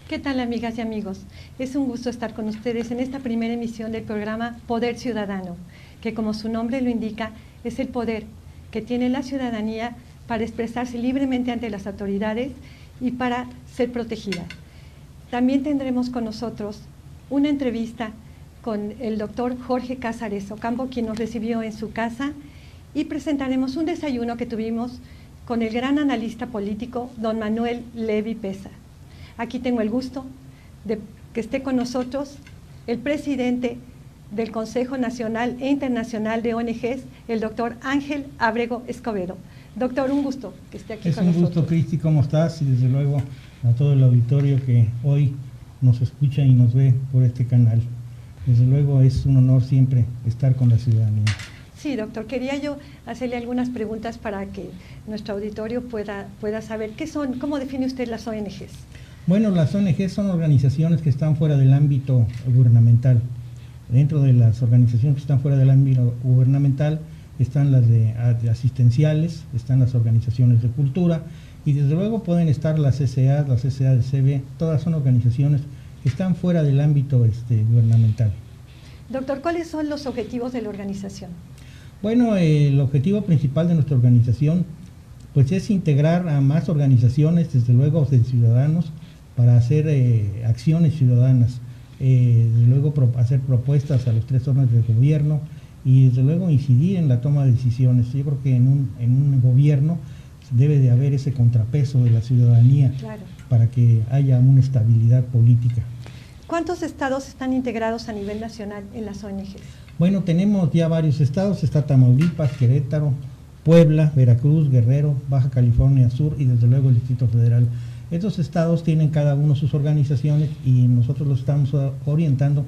¿Qué tal, amigas y amigos? Es un gusto estar con ustedes en esta primera emisión del programa Poder Ciudadano, que como su nombre lo indica, es el poder que tiene la ciudadanía para expresarse libremente ante las autoridades y para ser protegida. También tendremos con nosotros una entrevista con el doctor Jorge Cázares Ocampo, quien nos recibió en su casa, y presentaremos un desayuno que tuvimos con el gran analista político, don Manuel Levy Pesa. Aquí tengo el gusto de que esté con nosotros el presidente del Consejo Nacional e Internacional de ONGs, el doctor Ángel Ábrego Escobedo. Doctor, un gusto que esté aquí con nosotros. Es un gusto, Cristi, ¿cómo estás? Y desde luego a todo el auditorio que hoy nos escucha y nos ve por este canal. Desde luego es un honor siempre estar con la ciudadanía. Sí, doctor, quería yo hacerle algunas preguntas para que nuestro auditorio pueda saber qué son, cómo define usted las ONGs. Bueno, las ONG son organizaciones que están fuera del ámbito gubernamental. Dentro de las organizaciones que están fuera del ámbito gubernamental están las de asistenciales, están las organizaciones de cultura y desde luego pueden estar las CCA, las SADCB, todas son organizaciones que están fuera del ámbito gubernamental. Doctor, ¿cuáles son los objetivos de la organización? Bueno, el objetivo principal de nuestra organización pues es integrar a más organizaciones, desde luego de ciudadanos, para hacer acciones ciudadanas, desde luego hacer propuestas a los tres órdenes del gobierno y desde luego incidir en la toma de decisiones. Yo creo que en un gobierno debe de haber ese contrapeso de la ciudadanía, claro, para que haya una estabilidad política. ¿Cuántos estados están integrados a nivel nacional en las ONGs? Bueno, tenemos ya varios estados, está Tamaulipas, Querétaro, Puebla, Veracruz, Guerrero, Baja California Sur y desde luego el Distrito Federal. Estos estados tienen cada uno sus organizaciones y nosotros los estamos orientando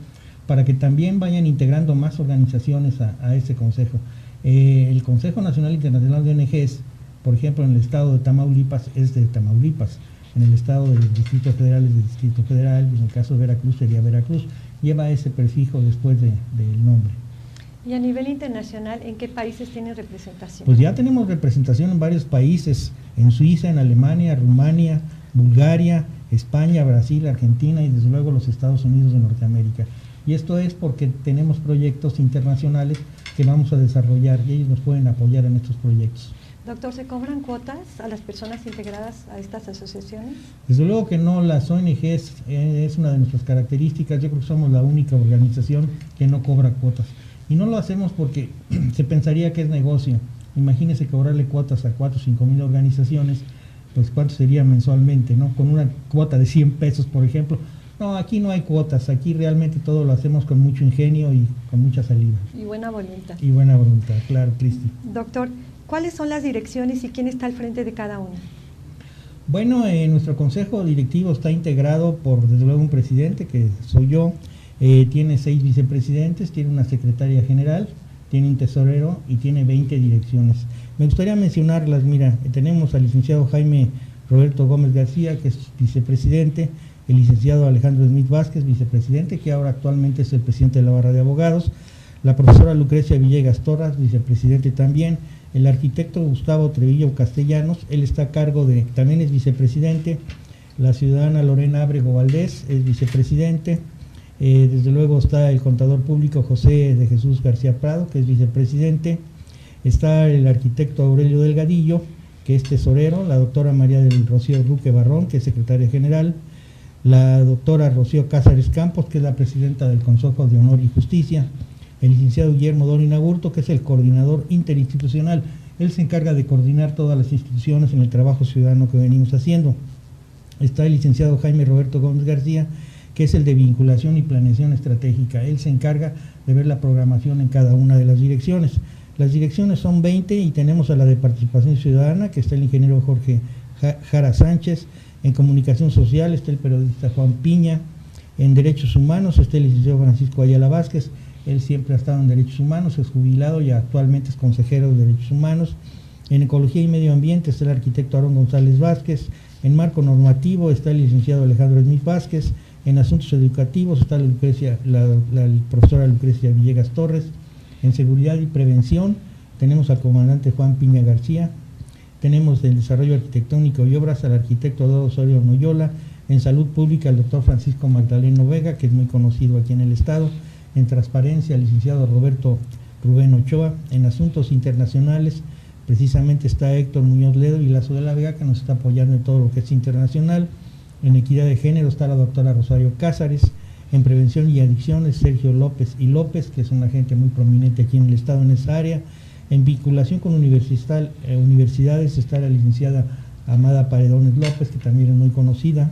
para que también vayan integrando más organizaciones a este consejo. El Consejo Nacional Internacional de ONGs, por ejemplo, en el estado de Tamaulipas es de Tamaulipas, en el estado del Distrito Federal es del Distrito Federal, y en el caso de Veracruz sería Veracruz, lleva ese prefijo después del nombre. ¿Y a nivel internacional, en qué países tiene representación? Pues ya tenemos representación en varios países, en Suiza, en Alemania, Rumania, Bulgaria, España, Brasil, Argentina y desde luego los Estados Unidos de Norteamérica. Y esto es porque tenemos proyectos internacionales que vamos a desarrollar y ellos nos pueden apoyar en estos proyectos. Doctor, ¿se cobran cuotas a las personas integradas a estas asociaciones? Desde luego que no, las ONGs es una de nuestras características. Yo creo que somos la única organización que no cobra cuotas. Y no lo hacemos porque se pensaría que es negocio. Imagínese cobrarle cuotas a 4 o 5 mil organizaciones, pues cuánto sería mensualmente, ¿no? Con una cuota de 100 pesos, por ejemplo. No, aquí no hay cuotas, aquí realmente todo lo hacemos con mucho ingenio y con mucha saliva. Y buena voluntad. Y buena voluntad, claro, Cristi. Doctor, ¿cuáles son las direcciones y quién está al frente de cada una? Bueno, nuestro consejo directivo está integrado por, desde luego, un presidente, que soy yo, tiene 6 vicepresidentes, tiene una secretaria general, tiene un tesorero y tiene 20 direcciones. Me gustaría mencionarlas. Mira, tenemos al licenciado Jaime Roberto Gómez García, que es vicepresidente, el licenciado Alejandro Smith Vázquez, vicepresidente, que ahora actualmente es el presidente de la Barra de Abogados, la profesora Lucrecia Villegas Torras, vicepresidente también, el arquitecto Gustavo Trevillo Castellanos, él está a cargo de, también es vicepresidente, la ciudadana Lorena Ábrego Valdés es vicepresidente, desde luego está el contador público José de Jesús García Prado, que es vicepresidente, está el arquitecto Aurelio Delgadillo, que es tesorero, la doctora María del Rocío Duque Barrón, que es secretaria general, la doctora Rocío Cázares Campos, que es la presidenta del Consejo de Honor y Justicia, el licenciado Guillermo Dorin Agurto, que es el coordinador interinstitucional. Él se encarga de coordinar todas las instituciones en el trabajo ciudadano que venimos haciendo. Está el licenciado Jaime Roberto Gómez García, que es el de vinculación y planeación estratégica. Él se encarga de ver la programación en cada una de las direcciones. Las direcciones son 20 y tenemos a la de participación ciudadana, que está el ingeniero Jorge Jara Sánchez, En comunicación social está el periodista Juan Piña. En derechos humanos está el licenciado Francisco Ayala Vázquez. Él siempre ha estado en derechos humanos, es jubilado y actualmente es consejero de derechos humanos. En ecología y medio ambiente está el arquitecto Aarón González Vázquez. En marco normativo está el licenciado Alejandro Smith Vázquez. En asuntos educativos está la profesora Lucrecia Villegas Torres. En seguridad y prevención tenemos al comandante Juan Piña García. Tenemos en desarrollo arquitectónico y obras al arquitecto Eduardo Osorio Noyola. En salud pública el doctor Francisco Magdaleno Vega, que es muy conocido aquí en el estado. En transparencia el licenciado Roberto Rubén Ochoa. En asuntos internacionales precisamente está Héctor Muñoz Ledo y Lazo de la Vega, que nos está apoyando en todo lo que es internacional. En equidad de género está la doctora Rosario Cázares. En prevención y adicciones Sergio López y López, que es una gente muy prominente aquí en el estado en esa área. En vinculación con universidades está la licenciada Amada Paredones López, que también es muy conocida.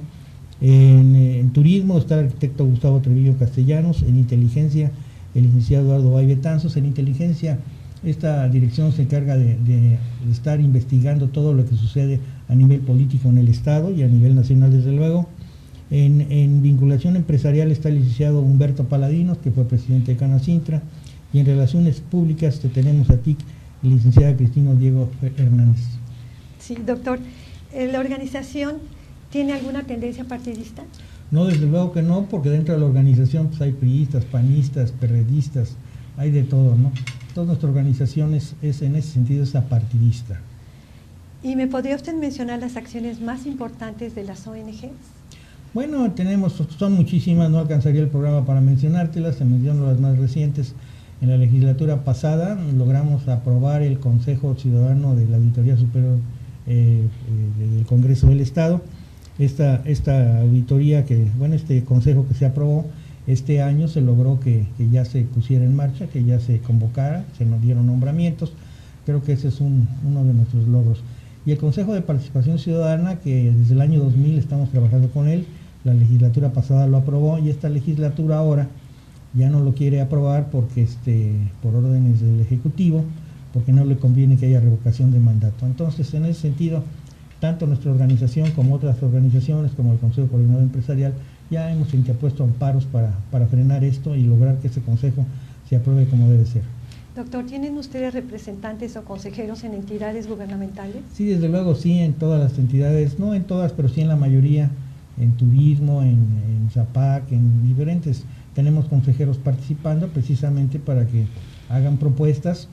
En turismo está el arquitecto Gustavo Trevillo Castellanos. En inteligencia el licenciado Eduardo Bay Betanzos. En inteligencia esta dirección se encarga de estar investigando todo lo que sucede a nivel político en el estado y a nivel nacional desde luego. En vinculación empresarial está el licenciado Humberto Paladinos, que fue presidente de Canacintra. Y en relaciones públicas tenemos a TIC, la licenciada Cristina Diego Hernández. Sí, doctor, ¿la organización tiene alguna tendencia partidista? No, desde luego que no, porque dentro de la organización pues, hay priistas, panistas, perredistas, hay de todo, ¿no? Toda nuestra organización es en ese sentido es apartidista. ¿Y me podría usted mencionar las acciones más importantes de las ONGs? Bueno, son muchísimas, no alcanzaría el programa para mencionártelas, se mencionan las más recientes. En la legislatura pasada logramos aprobar el Consejo Ciudadano de la Auditoría Superior del Congreso del Estado. Esta auditoría este consejo que se aprobó este año se logró que ya se pusiera en marcha, que ya se convocara, se nos dieron nombramientos. Creo que ese es uno de nuestros logros. Y el Consejo de Participación Ciudadana, que desde el año 2000 estamos trabajando con él, la legislatura pasada lo aprobó y esta legislatura ahora ya no lo quiere aprobar porque por órdenes del Ejecutivo, porque no le conviene que haya revocación de mandato. Entonces, en ese sentido, tanto nuestra organización como otras organizaciones, como el Consejo Coordinador Empresarial, ya hemos interpuesto amparos para frenar esto y lograr que ese consejo se apruebe como debe ser. Doctor, ¿tienen ustedes representantes o consejeros en entidades gubernamentales? Sí, desde luego sí, en todas las entidades, no en todas, pero sí en la mayoría, en turismo, en ZAPAC, en diferentes. Tenemos consejeros participando precisamente para que hagan propuestas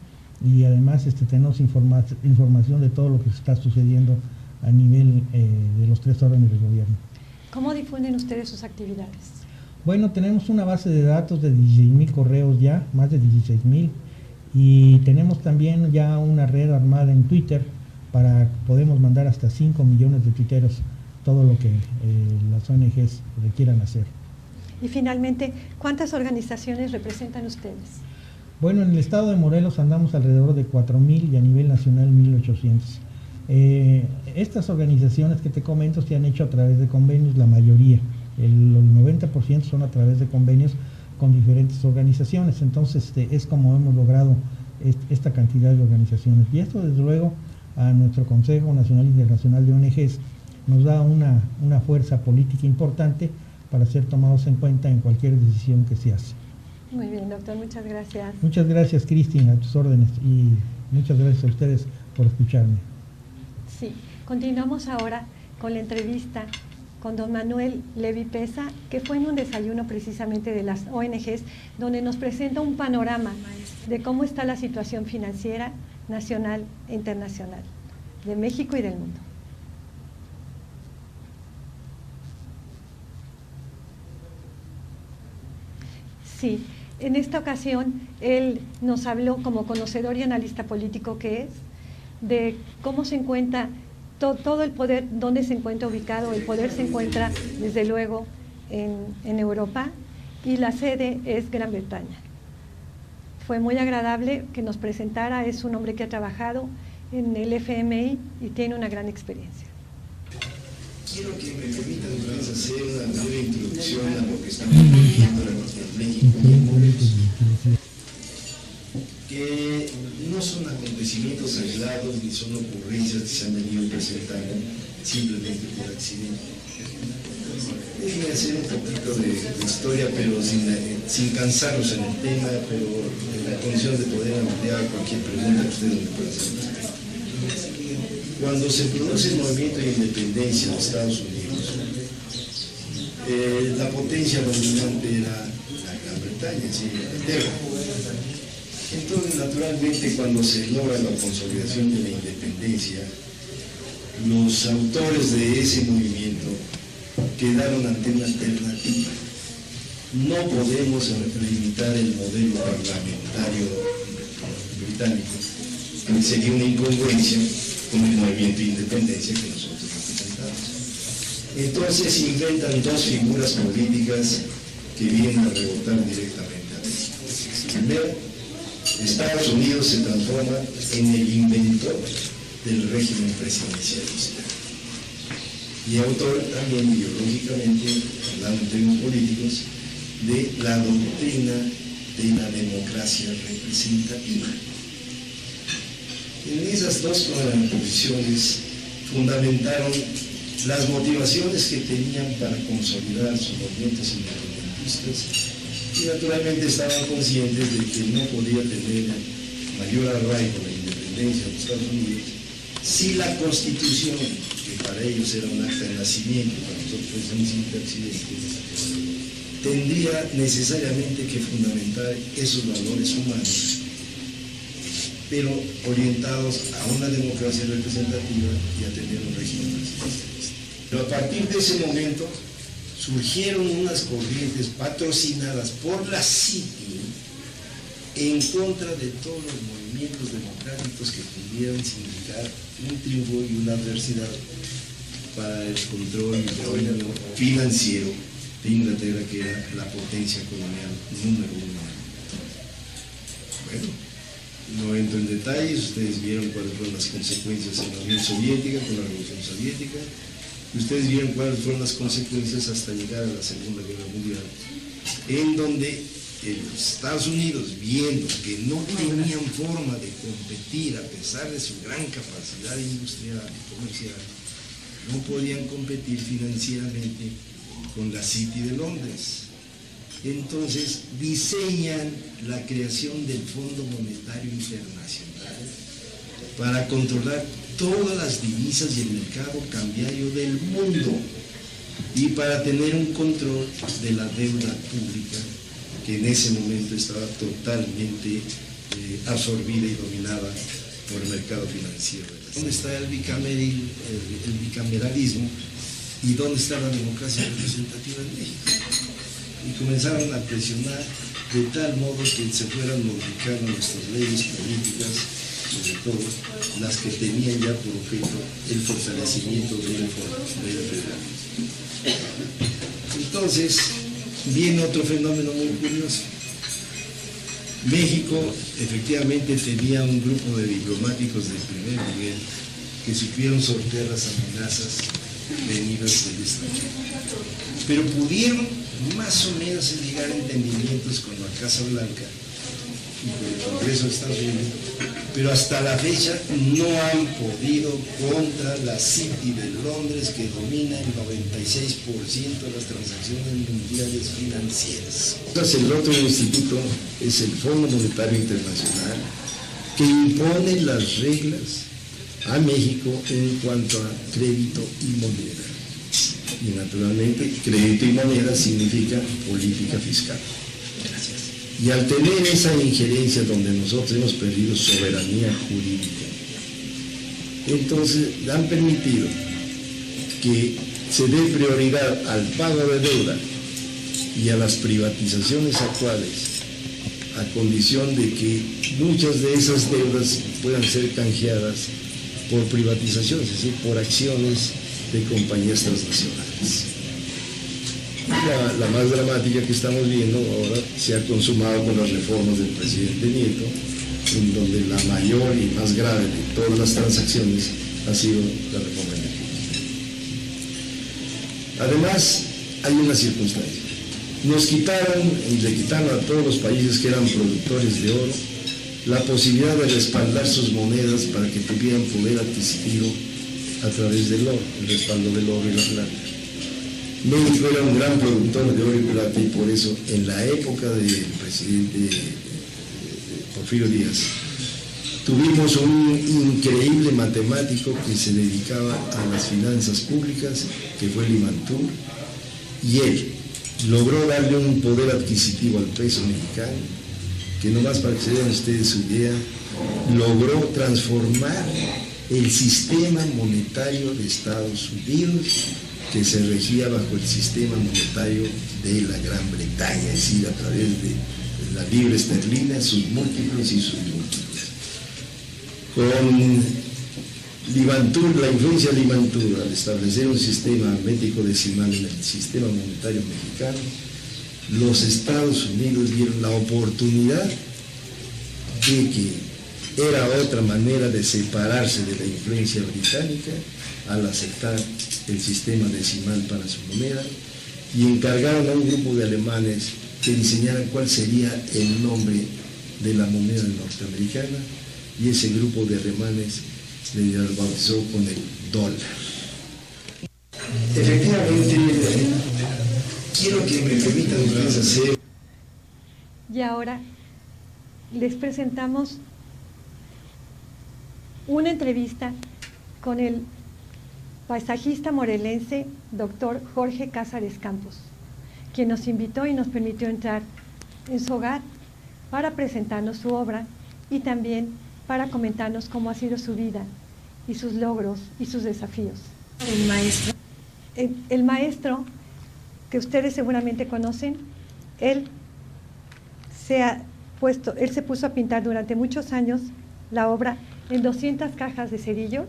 y además tenemos información de todo lo que está sucediendo a nivel de los 3 órdenes del gobierno. ¿Cómo difunden ustedes sus actividades? Bueno, tenemos una base de datos de 16,000 correos ya, más de 16,000, y tenemos también ya una red armada en Twitter podemos mandar hasta 5 millones de tuiteros todo lo que las ONGs requieran hacer. Y finalmente, ¿cuántas organizaciones representan ustedes? Bueno, en el estado de Morelos andamos alrededor de 4,000 y a nivel nacional 1,800. Estas organizaciones que te comento se han hecho a través de convenios, la mayoría, el 90% son a través de convenios con diferentes organizaciones, entonces es como hemos logrado esta cantidad de organizaciones. Y esto desde luego a nuestro Consejo Nacional Internacional de ONGs nos da una fuerza política importante para ser tomados en cuenta en cualquier decisión que se hace. Muy bien, doctor, muchas gracias. Muchas gracias, Cristina, a tus órdenes, y muchas gracias a ustedes por escucharme. Sí, continuamos ahora con la entrevista con don Manuel Levy Pesa, que fue en un desayuno precisamente de las ONGs, donde nos presenta un panorama de cómo está la situación financiera nacional e internacional de México y del mundo. Sí, en esta ocasión él nos habló como conocedor y analista político que es, de cómo se encuentra todo el poder, dónde se encuentra ubicado. El poder se encuentra desde luego en Europa y la sede es Gran Bretaña. Fue muy agradable que nos presentara, es un hombre que ha trabajado en el FMI y tiene una gran experiencia. Quiero que me permitan ustedes hacer una breve introducción a lo que estamos viviendo en México y en Morelos, que no son acontecimientos aislados ni son ocurrencias que se han venido presentando, simplemente por accidente. Déjenme hacer un poquito de historia, pero sin cansarlos en el tema, pero en la condición de poder ampliar cualquier pregunta que ustedes me puedan hacer. Cuando se produce el movimiento de independencia de Estados Unidos, la potencia dominante era la Gran Bretaña, sí, Inglaterra. Entonces, naturalmente, cuando se logra la consolidación de la independencia, los autores de ese movimiento quedaron ante una alternativa. No podemos limitar el modelo parlamentario británico, que sería una incongruencia con el movimiento de independencia que nosotros representamos. Entonces inventan dos figuras políticas que vienen a rebotar directamente a México. Primero, Estados Unidos se transforma en el inventor del régimen presidencialista y autor también ideológicamente, hablando en términos políticos, de la doctrina de la democracia representativa. En esas dos posiciones fundamentaron las motivaciones que tenían para consolidar sus movimientos independentistas y naturalmente estaban conscientes de que no podía tener mayor arraigo la independencia de Estados Unidos si la Constitución, que para ellos era un acta de nacimiento, para nosotros es un simple accidente, tendría necesariamente que fundamentar esos valores humanos, pero orientados a una democracia representativa y a tener un régimen presidencialista. Pero a partir de ese momento surgieron unas corrientes patrocinadas por la CITI en contra de todos los movimientos democráticos que pudieran significar un triunfo y una adversidad para el control financiero de Inglaterra, que era la potencia colonial número uno. Bueno, no entro en detalles, ustedes vieron cuáles fueron las consecuencias en la Unión Soviética, con la Revolución Soviética, y ustedes vieron cuáles fueron las consecuencias hasta llegar a la Segunda Guerra Mundial, en donde los Estados Unidos, viendo que no tenían forma de competir a pesar de su gran capacidad industrial y comercial, no podían competir financieramente con la City de Londres. Entonces diseñan la creación del Fondo Monetario Internacional para controlar todas las divisas y el mercado cambiario del mundo y para tener un control de la deuda pública que en ese momento estaba totalmente absorbida y dominada por el mercado financiero. ¿Dónde está el bicameralismo y dónde está la democracia representativa en México? Y comenzaron a presionar de tal modo que se fueran modificando nuestras leyes políticas, sobre todo las que tenían ya por objeto el fortalecimiento del federalismo. Entonces, viene otro fenómeno muy curioso. México efectivamente tenía un grupo de diplomáticos de primer nivel que supieron sortear las amenazas venidas del extranjero, pero pudieron más o menos llegar a entendimientos con la Casa Blanca y con el Congreso de Estados Unidos, pero hasta la fecha no han podido contra la City de Londres, que domina el 96% de las transacciones mundiales financieras. Entonces, el otro instituto es el Fondo Monetario Internacional, que impone las reglas a México en cuanto a crédito y moneda. Y naturalmente, crédito y moneda significa política fiscal. Y al tener esa injerencia donde nosotros hemos perdido soberanía jurídica, entonces han permitido que se dé prioridad al pago de deuda y a las privatizaciones actuales, a condición de que muchas de esas deudas puedan ser canjeadas por privatizaciones, es decir, por acciones de compañías transnacionales. La más dramática que estamos viendo ahora se ha consumado con las reformas del presidente Nieto, en donde la mayor y más grave de todas las transacciones ha sido la reforma energética. Además, hay una circunstancia. Nos quitaron y le quitaron a todos los países que eran productores de oro la posibilidad de respaldar sus monedas para que tuvieran poder adquisitivo a través del oro, el respaldo del oro y la plata. México era un gran productor de oro y plata y por eso en la época del presidente Porfirio Díaz tuvimos un increíble matemático que se dedicaba a las finanzas públicas, que fue Limantour, y él logró darle un poder adquisitivo al peso mexicano, que nomás para que se den ustedes su idea, logró transformar el sistema monetario de Estados Unidos, que se regía bajo el sistema monetario de la Gran Bretaña, es decir, a través de la libra esterlina, sus múltiplos y submúltiplos. Con Limantour, la influencia de Limantour al establecer un sistema métrico decimal en el sistema monetario mexicano, los Estados Unidos vieron la oportunidad de que era otra manera de separarse de la influencia británica al aceptar el sistema decimal para su moneda, y encargaron a un grupo de alemanes que diseñaran cuál sería el nombre de la moneda norteamericana, y ese grupo de alemanes le bautizó con el dólar. Efectivamente, quiero que me permitan ustedes hacer... Y ahora les presentamos una entrevista con el paisajista morelense doctor Jorge Cázares Campos, quien nos invitó y nos permitió entrar en su hogar para presentarnos su obra y también para comentarnos cómo ha sido su vida y sus logros y sus desafíos. El maestro. El maestro, que ustedes seguramente conocen, él se puso a pintar durante muchos años la obra en 200 cajas de cerillos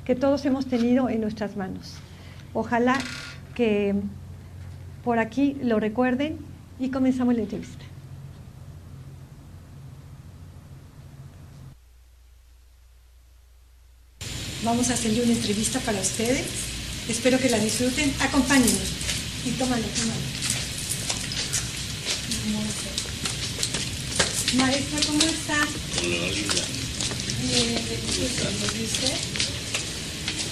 que todos hemos tenido en nuestras manos. Ojalá que por aquí lo recuerden y comenzamos la entrevista. Vamos a hacerle una entrevista para ustedes. Espero que la disfruten. Acompáñenme. Y tómalo. Maestra, ¿cómo está? Hola, linda. ¿Viste?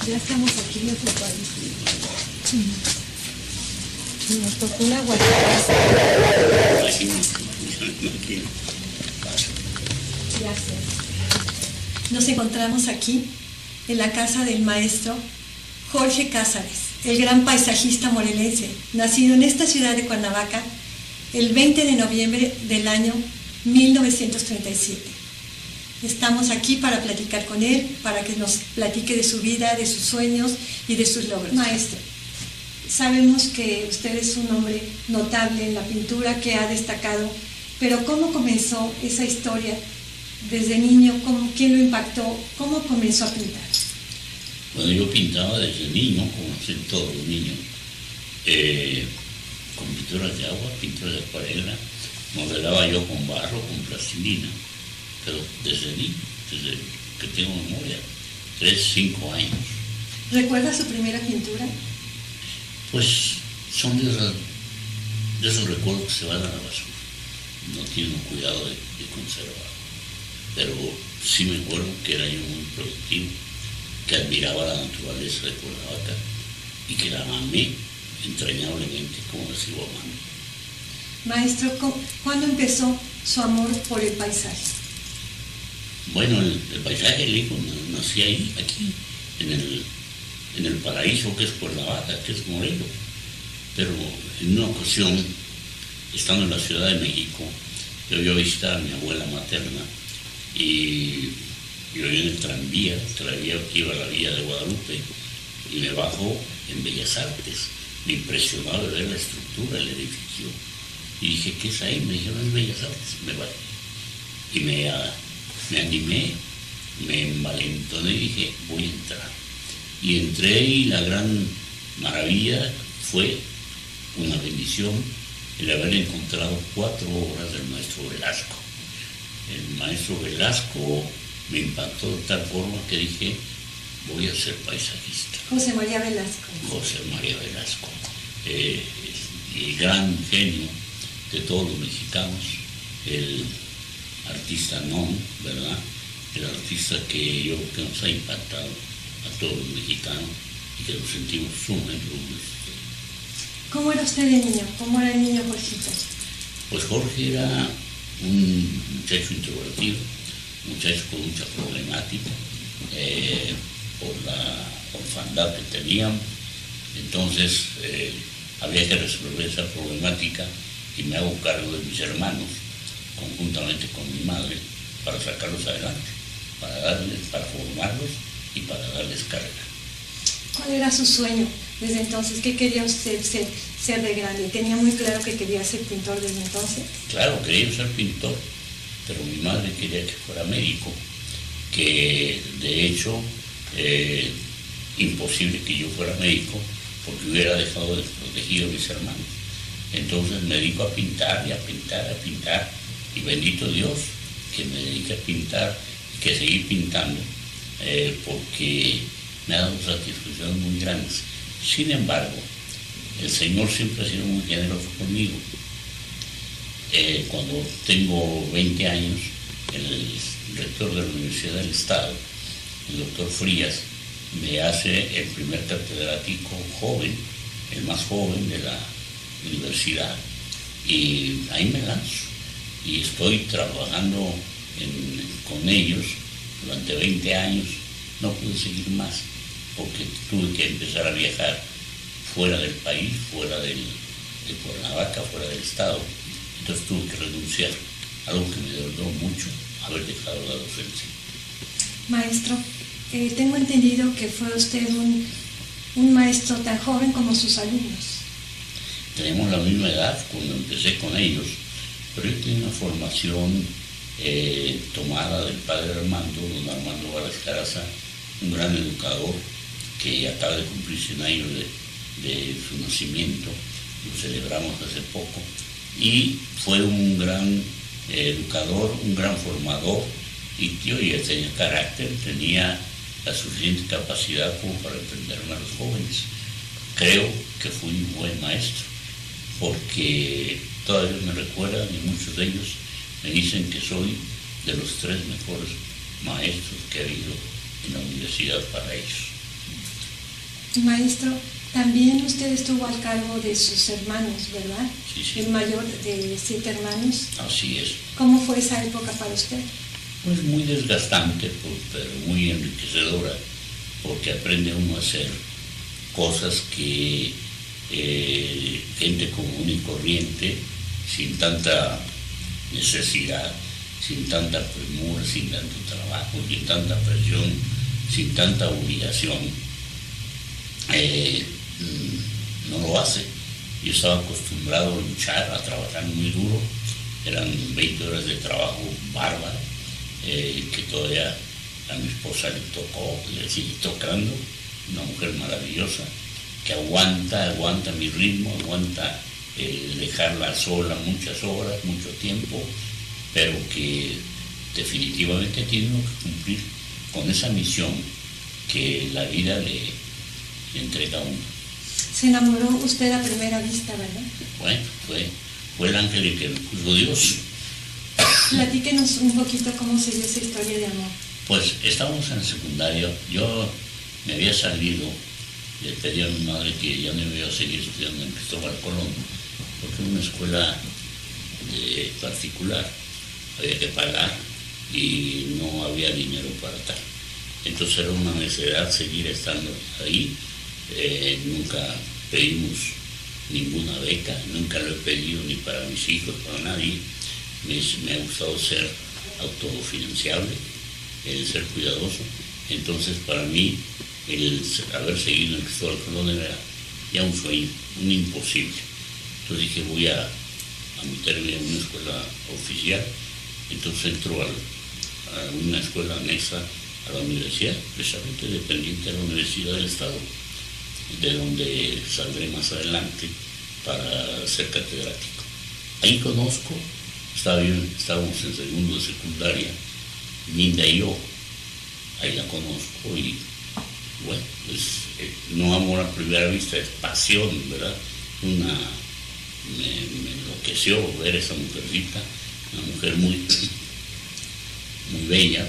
Ya estamos aquí en otro país. Nos tocó una guacharaza. Gracias. Nos encontramos aquí en la casa del maestro Jorge Cázares, el gran paisajista morelense, nacido en esta ciudad de Cuernavaca el 20 de noviembre del año 1937. Estamos aquí para platicar con él, para que nos platique de su vida, de sus sueños y de sus logros. Maestro, sabemos que usted es un hombre notable en la pintura, que ha destacado, pero ¿cómo comenzó esa historia? Desde niño, ¿quién lo impactó? ¿Cómo comenzó a pintar? Bueno, yo pintaba desde niño, como hacen todos los niños, con pinturas de agua, pinturas de acuarela, modelaba yo con barro, con plastilina, pero desde niño, desde que tengo memoria, 3, 5 años. ¿Recuerda su primera pintura? Pues son de esos recuerdos que se van a la basura, no tienen cuidado de conservar. Pero sí me acuerdo que era yo muy productivo, que admiraba la naturaleza de Cuernavaca y que la amé entrañablemente, como la sigo amando. Maestro, ¿cuándo empezó su amor por el paisaje? Bueno, el paisaje, le digo, nací ahí, aquí, en el paraíso que es Cuernavaca, que es Morelos. Pero en una ocasión, estando en la Ciudad de México, yo iba a visitar a mi abuela materna y yo iba en el tranvía que iba a la Villa de Guadalupe y me bajo en Bellas Artes. Me impresionaba ver la estructura del edificio y dije, ¿qué es ahí? Me dijeron, es Bellas Artes. Me bajé y me animé, me envalentoné y dije, voy a entrar. Y entré y la gran maravilla fue una bendición el haber encontrado 4 obras del maestro Velasco. El maestro Velasco me impactó de tal forma que dije, voy a ser paisajista. José María Velasco. José María Velasco, el gran genio de todos los mexicanos, el artista non, ¿verdad? El artista que yo creo que nos ha impactado a todos los mexicanos y que nos sentimos sumamente orgullosos. ¿Cómo era usted de niño? ¿Cómo era el niño Jorgito? Pues Jorge era un muchacho introvertido, un muchacho con mucha problemática, por la orfandad que teníamos. Entonces había que resolver esa problemática y me hago cargo de mis hermanos, conjuntamente con mi madre, para sacarlos adelante, para formarlos y para darles carga. ¿Cuál era su sueño desde entonces? ¿Qué quería usted ser de grande? ¿Tenía muy claro que quería ser pintor desde entonces? Claro, quería ser pintor, pero mi madre quería que fuera médico, que de hecho imposible que yo fuera médico porque hubiera dejado desprotegido a mis hermanos. Entonces me dedico a pintar y a pintar, a pintar, y bendito Dios que me dedique a pintar y que seguir pintando, porque me ha dado satisfacciones muy grandes. Sin embargo, el Señor siempre ha sido muy generoso conmigo. Cuando tengo 20 años, el rector de la Universidad del Estado, el doctor Frías, me hace el primer catedrático joven, el más joven de la universidad, y ahí me lanzo y estoy trabajando con ellos durante 20 años. No pude seguir más porque tuve que empezar a viajar fuera del país, fuera de Cuernavaca, fuera del estado. Entonces tuve que renunciar, algo que me dolió mucho, haber dejado la docencia. Maestro, tengo entendido que fue usted un maestro tan joven como sus alumnos. Tenemos la misma edad cuando empecé con ellos, pero yo tenía una formación tomada del padre Armando, don Armando Varas Caraza, un gran educador que acaba de cumplir 100 años de su nacimiento, lo celebramos hace poco, y fue un gran educador, un gran formador, y yo ya tenía carácter, tenía la suficiente capacidad como para entenderme a los jóvenes. Creo que fui un buen maestro, porque todavía me recuerdan y muchos de ellos me dicen que soy de los 3 mejores maestros que ha habido en la universidad para ellos. Maestro, también usted estuvo al cargo de sus hermanos, ¿verdad? Sí, sí. El mayor de 7 hermanos. Así es. ¿Cómo fue esa época para usted? Pues muy desgastante, pero muy enriquecedora, porque aprende uno a hacer cosas que gente común y corriente, sin tanta necesidad, sin tanta premura, sin tanto trabajo, sin tanta presión, sin tanta obligación, no lo hace. Yo estaba acostumbrado a luchar, a trabajar muy duro, eran 20 horas de trabajo bárbaro, que todavía a mi esposa le tocó, le sigue tocando, una mujer maravillosa, que aguanta mi ritmo, aguanta dejarla sola muchas horas, mucho tiempo, pero que definitivamente tiene que cumplir con esa misión que la vida le entrega a uno. Se enamoró usted a primera vista, ¿verdad? Bueno, fue el ángel que me puso Dios. Platíquenos un poquito cómo se dio esa historia de amor. Pues estábamos en la secundaria, yo me había salido, le pedí a mi madre que ya no iba a seguir estudiando en Cristóbal Colón, porque era una escuela particular, había que pagar y no había dinero para tal. Entonces era una necesidad seguir estando ahí. Nunca pedimos ninguna beca, nunca lo he pedido ni para mis hijos, para nadie. Me ha gustado ser autofinanciable, ser cuidadoso. Entonces para mí el haber seguido en Cristóbal Colón era ya un sueño, un imposible. Entonces dije, voy a meterme en una escuela oficial. Entonces entro a una escuela anexa a la universidad, precisamente dependiente de la Universidad del Estado, de donde saldré más adelante para ser catedrático. Ahí conozco, estábamos en segundo de secundaria, Linda y yo, ahí la conozco y bueno, pues no amor a primera vista, es pasión, ¿verdad? Me enloqueció ver esa mujercita, una mujer muy, muy bella,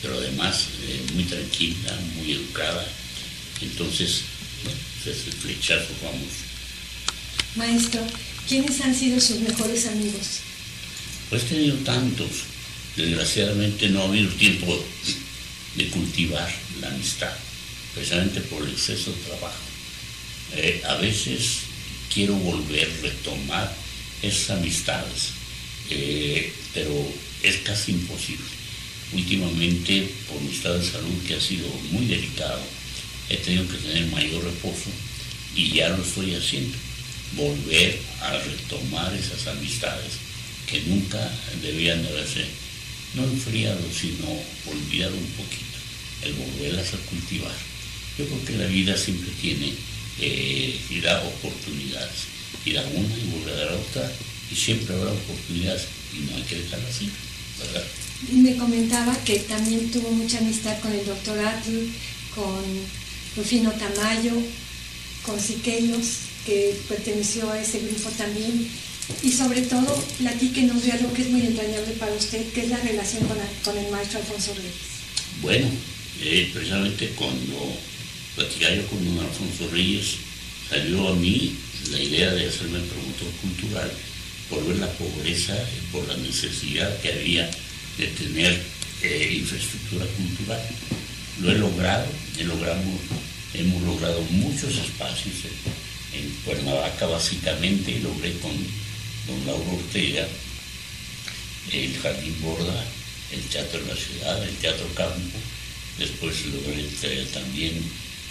pero además muy tranquila, muy educada. Entonces, bueno, pues es el flechazo famoso. Maestro, ¿quiénes han sido sus mejores amigos? Pues he tenido tantos. Desgraciadamente no ha habido tiempo de cultivar la amistad, precisamente por el exceso de trabajo. A veces quiero volver a retomar esas amistades, pero es casi imposible. Últimamente, por mi estado de salud, que ha sido muy delicado, he tenido que tener mayor reposo y ya lo estoy haciendo. Volver a retomar esas amistades que nunca debían de haberse, no enfriado, sino olvidado un poquito, el volverlas a cultivar. Yo creo que la vida siempre tiene y da oportunidades, y da una y vuelve a dar otra, y siempre habrá oportunidades, y no hay que dejarlas así, ¿verdad? Me comentaba que también tuvo mucha amistad con el doctor Atl, con Rufino Tamayo, con Siqueiros, que perteneció a ese grupo también, y sobre todo platíquenos de algo que es muy entrañable para usted, que es la relación con el maestro Alfonso Reyes. Bueno, precisamente cuando platicaba yo con don Alfonso Reyes, salió a mí la idea de hacerme promotor cultural por ver la pobreza y por la necesidad que había de tener infraestructura cultural. Lo he logrado, hemos logrado muchos espacios en Cuernavaca básicamente, logré con don Lauro Ortega el Jardín Borda, el Teatro de la Ciudad, el Teatro Campo, después logré también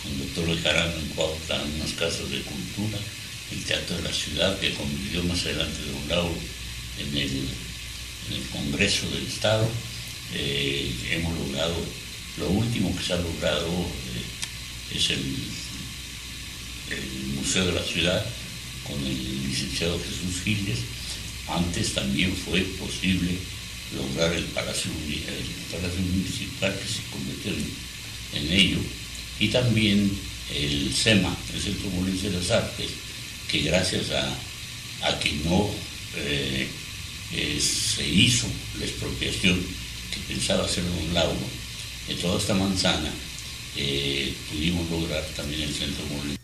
con el doctor Bejarano en Cuautla unas casas de cultura, el Teatro de la Ciudad, que convirtió más adelante don Lauro en el Congreso del Estado. Hemos logrado, lo último que se ha logrado es el Museo de la Ciudad con el licenciado Jesús Giles. Antes también fue posible lograr el Palacio Municipal, que se convirtió en ello, y también el CEMA, el Centro Morelense de las Artes, que gracias a que no se hizo la expropiación que pensaba hacer don Lauro de toda esta manzana, pudimos lograr también el Centro Morelense.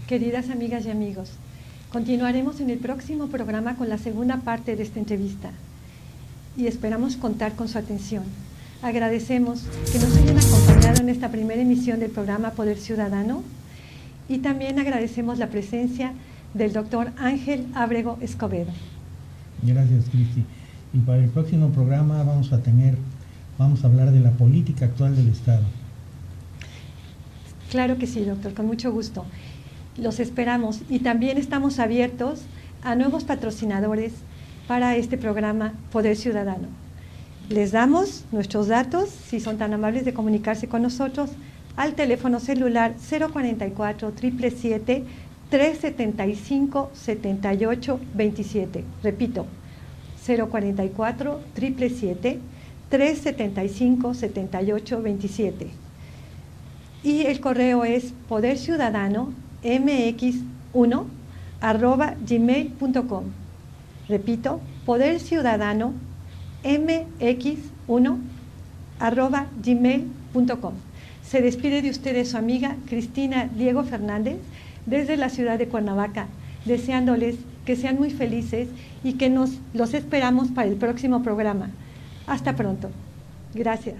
Queridas amigas y amigos, continuaremos en el próximo programa con la segunda parte de esta entrevista y esperamos contar con su atención. Agradecemos que nos hayan acompañado en esta primera emisión del programa Poder Ciudadano y también agradecemos la presencia del doctor Ángel Ábrego Escobedo. Gracias, Cristi. Y para el próximo programa vamos a hablar de la política actual del Estado. Claro que sí, doctor, con mucho gusto. Los esperamos y también estamos abiertos a nuevos patrocinadores para este programa Poder Ciudadano. Les damos nuestros datos, si son tan amables de comunicarse con nosotros, al teléfono celular 044 777 375 78 27. Repito, 044 777 375 78 27. Y el correo es poderciudadanomx1@gmail.com. Repito, poderciudadanomx1@gmail.com. Se despide de ustedes su amiga Cristina Diego Fernández desde la ciudad de Cuernavaca, deseándoles que sean muy felices y que los esperamos para el próximo programa. Hasta pronto. Gracias.